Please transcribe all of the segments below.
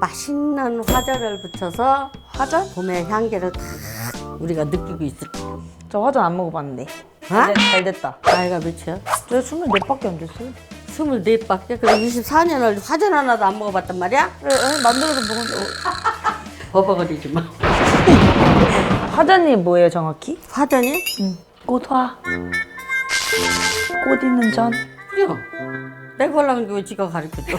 맛있는 화전을 붙여서 화전? 봄의 향기를 다 우리가 느끼고 있을 거야. 저 화전 안 먹어봤는데. 어? 잘 됐다. 나이가 몇이야? 저 24밖에 안 됐어요. 24밖에? 그럼 24년을 화전 하나도 안 먹어봤단 말이야? 그래, 만들어서 먹은 적. 버벅거리지 마. 화전이 뭐예요, 정확히? 화전이? 꽃화. 꽃 있는 전. 그래. 내가 하려는 게 왜 지가 가르쳐줘?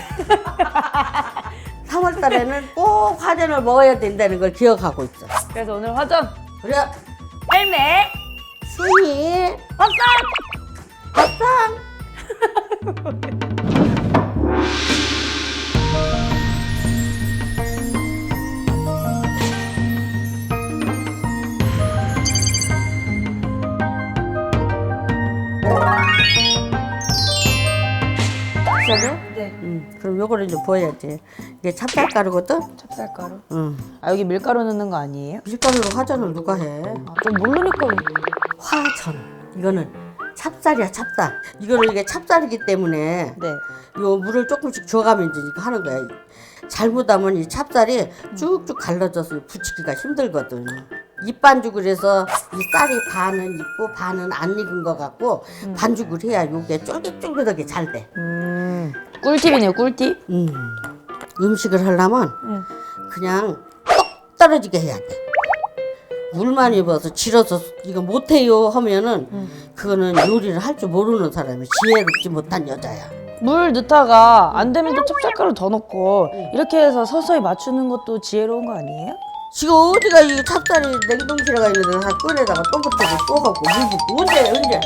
3월 달에는 꼭 화전을 먹어야 된다는 걸 기억하고 있어. 그래서 오늘 화전. 그래. 할매. 순이 밥상. 밥상. 진짜로? 네. 그럼 요거를 이제 부어야지. 이게 찹쌀가루거든? 찹쌀가루. 응. 아, 여기 밀가루 넣는 거 아니에요? 밀가루로 화전을 누가 해? 좀 모르니까. 화전. 이거는 찹쌀이야, 찹쌀. 이거는 이게 찹쌀이기 때문에 네. 요 물을 조금씩 줘가면 이제 이거 하는 거야. 잘못하면 이 찹쌀이 쭉쭉 갈라져서 부치기가 힘들거든. 입반죽을 해서 이 쌀이 반은 익고 반은 안 익은 것 같고 반죽을 해야 요게 쫄깃쫄깃하게 잘 돼. 꿀팁이네요, 꿀팁. 음식을 하려면 그냥 똑 떨어지게 해야 돼. 물만 입어서 질어서 이거 못해요 하면은 그거는 요리를 할 줄 모르는 사람이 지혜롭지 못한 여자야. 물 넣다가 안 되면 또 찹쌀가루 더 넣고 이렇게 해서 서서히 맞추는 것도 지혜로운 거 아니에요? 지금 어디가 이 찹쌀이 냉동실에가 있는데 다 꺼내다가 또 붙이고 또 하고 물 붓고 언제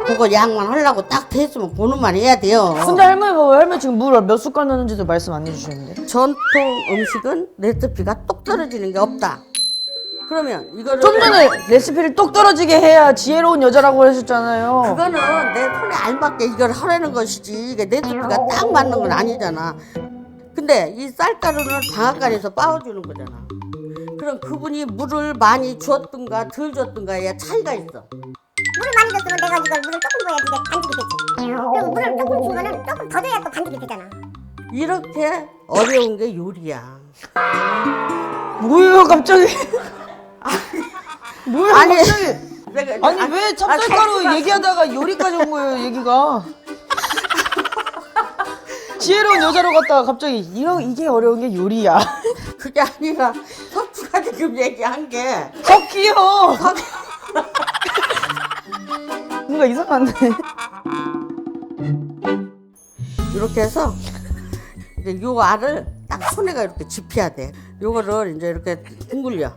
그거 양만 하려고 딱 됐으면 그놈만 해야 돼요. 근데 할머니 봐봐요. 할머니 지금 물 몇 숟갈 넣는지도 말씀 안 해주셨는데. 전통 음식은 레시피가 똑 떨어지는 게 없다. 그러면 이거를 좀 전에 레시피를 똑 떨어지게 해야 지혜로운 여자라고 하셨잖아요. 그거는 내 손에 알맞게 이걸 하라는 것이지 이게 레시피가 딱 맞는 건 아니잖아. 근데 이 쌀가루는 방앗간에서 빻아주는 거잖아. 그럼 그분이 물을 많이 주었든가 덜 주었든가에 차이가 있어. 물을 많이 줬으면 내가 이걸 물을 조금 줘야지 이게 반죽이 되지. 그럼 물을 조금 준 거는 조금 더 줘야 또 반죽이 되잖아. 이렇게 어려운 게 요리야. 뭐예요 갑자기? 뭐예요 아니, 갑자기? 내가, 아니 왜 찹쌀가루 얘기하다가 요리까지 온 거예요 얘기가? 지혜로운 여자로 갔다가 갑자기 이게 어려운 게 요리야. 그게 아니라 석주가 지금 얘기한 게 석기요. 뭔가 이상한데. 이렇게 해서 이제 요 알을 딱 손에가 이렇게 짚어야 돼. 요거를 이제 이렇게 둥글려.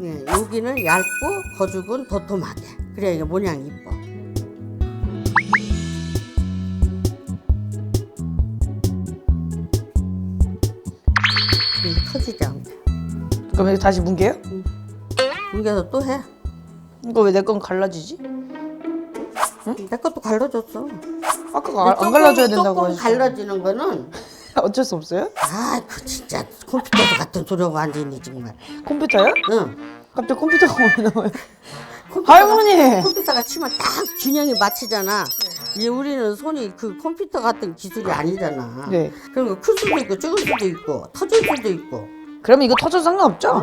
예, 여기는 얇고 거죽은 도톰하게. 그래야 이게 모양이 이뻐. 터지지 않게. 그럼 이거 다시 뭉개요? 뭉개서 또 해. 이거 왜 내 건 갈라지지? 내 것도 갈라졌어. 아까 안 갈라줘야 된다고 조금 하셨죠? 갈라지는 거는 어쩔 수 없어요? 아, 그 진짜 컴퓨터도 같은 소리하고 앉아있니 정말. 컴퓨터요? 응. 갑자기 컴퓨터가 왜 나와요? 컴퓨터가- 할머니! 컴퓨터가 치면 딱 균형이 맞추잖아. 이제 우리는 손이 그 컴퓨터 같은 기술이 아니잖아. 네. 그리고 클 수도 있고 적을 수도 있고 터질 수도 있고. 그러면 이거 터져도 상관없죠?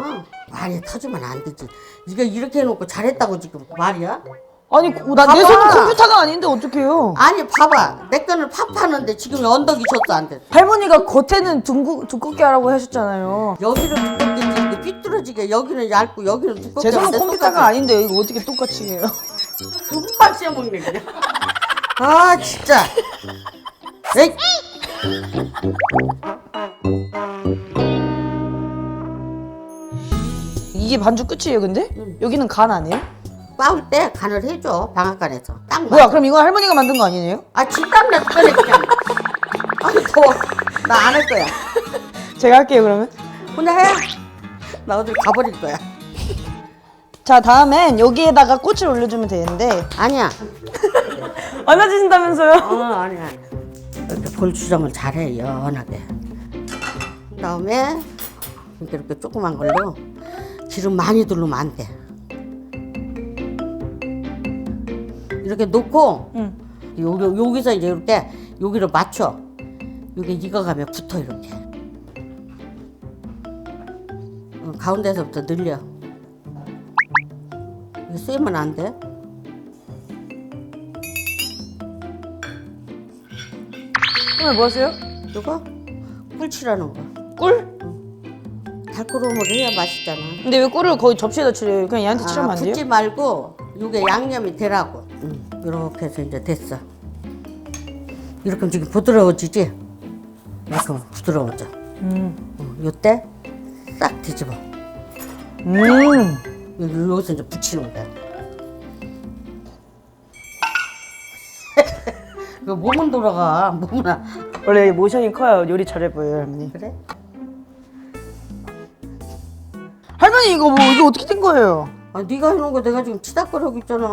많이 터지면 안 되지. 이거 이렇게 해놓고 잘했다고 지금 말이야? 아니 나 내 손은 컴퓨터가 아닌데 어떡해요? 아니 봐봐. 내 거는 팝하는데 지금 언덕이 졌어 안 됐어. 할머니가 겉에는 두껍게 하라고 하셨잖아요. 여기는 두껍게 이게 삐뚤어지게 여기는 얇고 여기는 두껍게. 제 손은 하면 컴퓨터가 똑같아. 아닌데 이거 어떻게 똑같이 해요? 금방 씌워먹네 그냥. 아 진짜. 에이. 이게 반죽 끝이에요 근데? 여기는 간 안 해요? 빻을 때 간을 해줘 방앗간에서. 딱 맞아. 뭐야 그럼 이거 할머니가 만든 거 아니에요? 아 진땀나 꺼내 그냥. 아 더워. 나 안 할 거야. 제가 할게요 그러면. 혼자 해. 나 어딜 가버릴 거야. 자 다음엔 여기에다가 꽃을 올려주면 되는데 아니야. 안 해주신다면서요? 아니야. 이렇게 볼 추정을 잘해 연하게. 그다음에 이렇게 조그만 걸로 기름 많이 두르면 안 돼. 이렇게 놓고 여기서 이제 이렇게 여기를 맞춰. 이게 익어가면 붙어 이렇게. 가운데서부터 늘려. 이거 쐬면 안 돼. 오늘 뭐 하세요? 이거 꿀칠하는 거. 꿀? 달콤으로 해야 맛있잖아. 근데 왜 꿀을 거의 접시에다 칠해요? 그냥 얘한테 칠하면 안 돼요? 붓지 말고 이게 양념이 되라고. 이렇게 해서 이제 됐어. 이렇게 하면 지금 부드러워지지? 이렇게 하면 부드러워져. 요때 싹 뒤집어. 여기서 이제 붙이는 거야. 이거 몸은 돌아가. 몸은 원래 모션이 커야 요리 잘해 보여요, 할머니. 그래? 할머니 이거 뭐 이거 어떻게 된 거예요? 아, 네가 해놓은 거 내가 지금 치닥거리고 있잖아.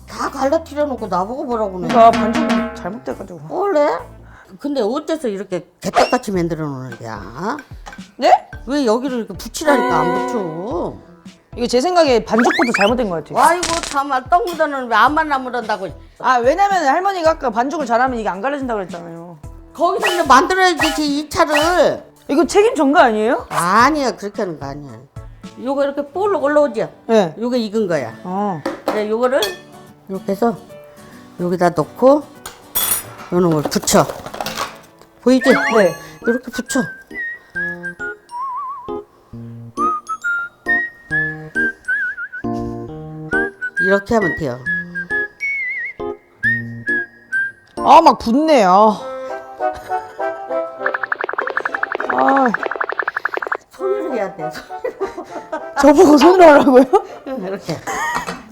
다 갈라뜨려 놓고 나보고 뭐라고 그래. 나 반죽 잘못돼가지고. 원래? 근데 어째서 이렇게 개떡같이 만들어 놓는 거야? 네? 왜 여기를 이렇게 붙이라니까 안 붙여? 이거 제 생각에 반죽부터 잘못된 것 같아요. 아이고 참아, 떡 묻어는 왜 암만 나무란다고. 아 왜냐면 할머니가 아까 반죽을 잘하면 이게 안 갈라진다고 그랬잖아요. 거기서 이제 만들어야지 이 차를. 이거 책임 전거 아니에요? 아니야, 그렇게 하는 거 아니야. 요거 이렇게 볼록 올라오지? 네. 요게 익은 거야. 네, 요거를 이렇게 해서 여기다 넣고 요런 걸 붙여. 보이지? 네. 이렇게 붙여. 이렇게 하면 돼요. 아 막 붙네요. 아 손으로 해야 돼. 저보고 손으로 하라고요? 이렇게.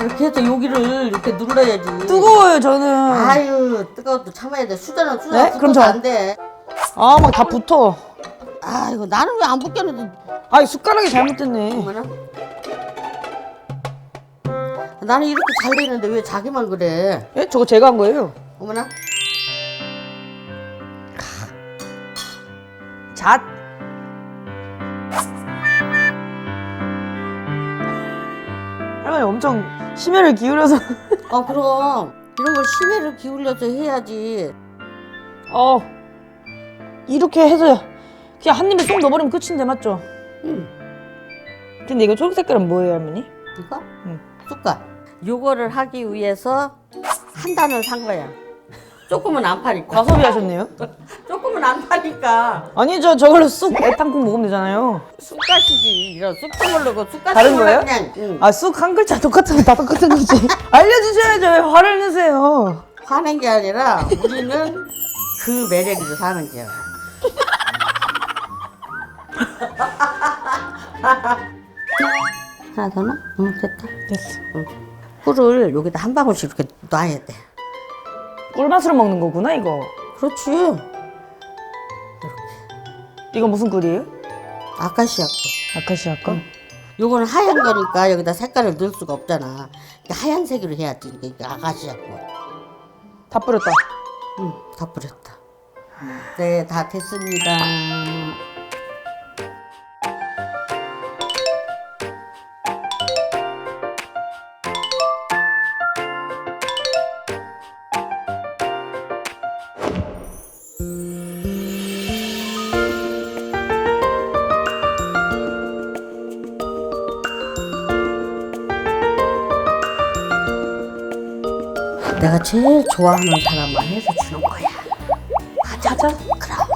이렇게 해서 여기를 이렇게 눌러야지. 뜨거워요 저는. 아유, 뜨거워도 참아야 돼. 수저는 네? 그럼 저- 안 돼. 아 막 다 붙어. 아이고, 나는 왜 안 붙겠는데. 아 숟가락이 잘못됐네. 어머나. 나는 이렇게 잘 되는데 왜 자기만 그래? 예? 저거 제가 한 거예요. 어머나. 잣. 할머니 엄청 심혈을 기울여서. 그럼 이런 걸 심혈을 기울여서 해야지. 이렇게 해서 그냥 한 입에 쏙 넣어버리면 끝인데 맞죠? 응. 근데 이거 초록 색깔은 뭐예요 할머니? 이거? 응. 쑥갓. 요거를 하기 위해서 한 단을 산 거야. 조금은 안 파니까. 과소비 하셨네요? 조금은 안 파니까. 아니죠 저걸로 쑥 애탕국 먹으면 되잖아요. 쑥갓이지. 이런 쑥도 모르고 쑥갓. 다른 거예요? 그냥. 응. 아 쑥 한 글자 똑같은 거 다 똑같은 거지. 알려주셔야죠 왜 화를 내세요. 화낸 게 아니라 우리는 그 매력으로 사는 거야. 하나 더 넣어? 응, 됐다. 됐어. 꿀을 여기다 한 방울씩 이렇게 놔야 돼. 꿀맛으로 먹는 거구나 이거. 그렇지. 이거 무슨 꿀이에요? 아카시아 꿀. 아카시아 거? 요거는 하얀 거니까 여기다 색깔을 넣을 수가 없잖아. 그러니까 하얀색으로 해야지. 이게 아카시아 꿀. 다 뿌렸다. 응, 다 뿌렸다. 네, 다 됐습니다. 내가 제일 좋아하는 사람만 해서 주는 거야. 가자. 그럼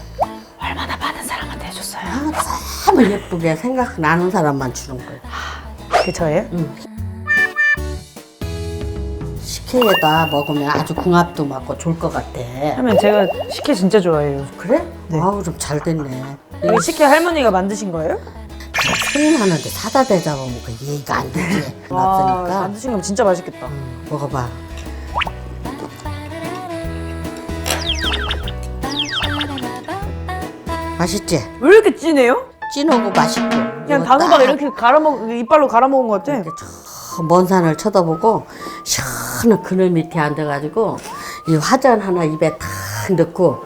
얼마나 많은 사람한테 해줬어요? 너무 예쁘게 생각나는 사람만 주는 거야. 그게 저예요? 식혜에다 먹으면 아주 궁합도 맞고 좋을 것 같아. 하면 제가 식혜 진짜 좋아해요. 그래? 네. 아우, 좀 잘 됐네. 이거 식혜 할머니가 만드신 거예요? 손님하는데 사다 대자 보면 그 이해가 안 되지. 없으니까 만드신 거면 진짜 맛있겠다. 먹어봐. 맛있지? 왜 이렇게 진해요? 진하고 맛있고. 그냥 이거 단호박 딱 이렇게 이빨로 갈아 먹은 것 같아. 이렇게 저 먼 산을 쳐다보고 시원한 그늘 밑에 앉아가지고 이 화전 하나 입에 탁 넣고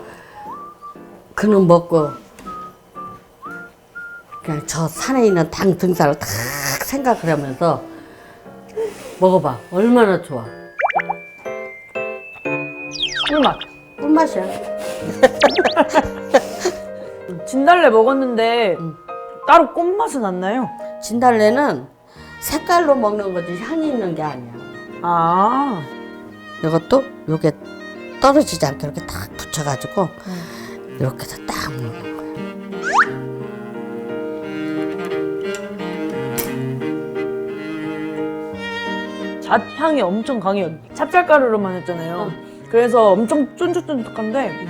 그늘 먹고 그냥 저 산에 있는 당 등산을 탁 생각을 하면서 먹어봐. 얼마나 좋아. 꿀맛. 꿀맛이야. 진달래 먹었는데 따로 꽃맛은 안 나요? 진달래는 색깔로 먹는 거지 향이 있는 게 아니야. 아, 이것도 요게 떨어지지 않게 이렇게 딱 붙여가지고 이렇게 해서 딱 먹는 거야. 잣향이 엄청 강해요. 찹쌀가루로만 했잖아요. 그래서 엄청 쫀득쫀득한데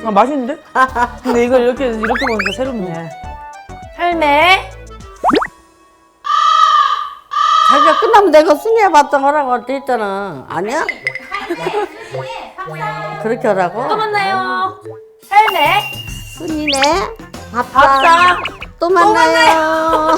아, 맛있는데? 근데 이걸 이렇게 먹으니까 새롭네. 할매. 자기가 끝나면 내가 순이야 봤던 거라고 돼 있잖아. 아니야? 그렇게 하라고? 또 만나요. 할매. 순이네. 밥상. 밥상. 또 만나요.